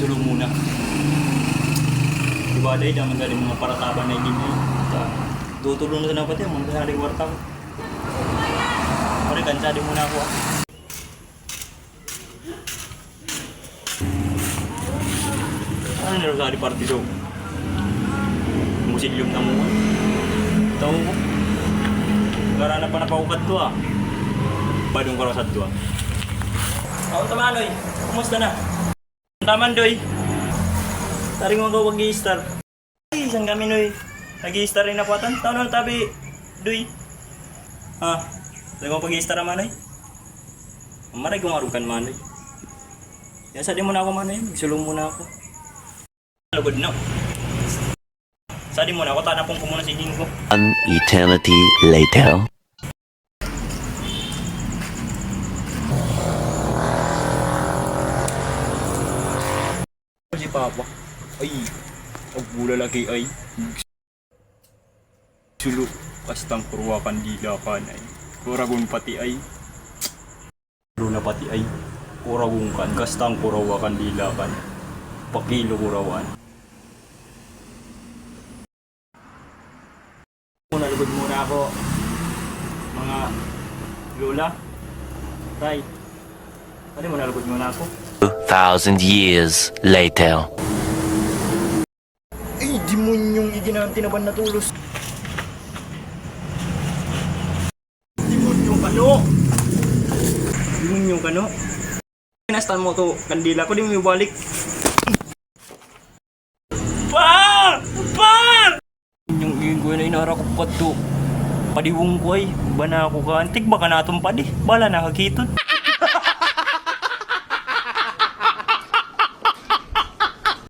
sulong muna. Diba day, naman dali mga parataban na hindi mo. Tutulong na sa napat yan, mga kasari kwarta ko. Pare, kansa din muna ako. Ano nyo sa party show? Musilyum na mo. Taon ko. Gara na pa napaukat to ah. Badong karasad to ah. Ako tama Noy, kumusta na? Taman Doy. Tari mo ako mag-i-star. Ay, isang kami Noy. Nag-i-star rin ako atan. Taon na tabi Doy. Ha? Tari mo pag-i-star naman Noy. Maray kong arukan man Noy. Kaya sali mo na ako man Noy. Magsulong muna ako. Lugod na. Sali mo na ako. Tanapong ko muna si Jingo. An eternity later. Si Papa. Ay. Ang bula lagi ay. Sulo. Kastang kurwakan dilakan ay. Kuragun pati ay. Runa pati ay. Kuragun kan. Kastang kurawakan dilakan. Pakilo kurawan. Nalugod muna ako. Mga lola. Tay. Ano mo nalugod muna ako? 2,000 years later. Ay, demonyong iginanti na ba natulos? Demonyong kano? Demonyong kano? Pinastan mo to, kandila ko, di mo ibalik. Pa! Pa! Yung inggoy na inarakop ka to. Padiwong ko ay, ba na ako ka? Antik baka natong padi, bala nakakitod.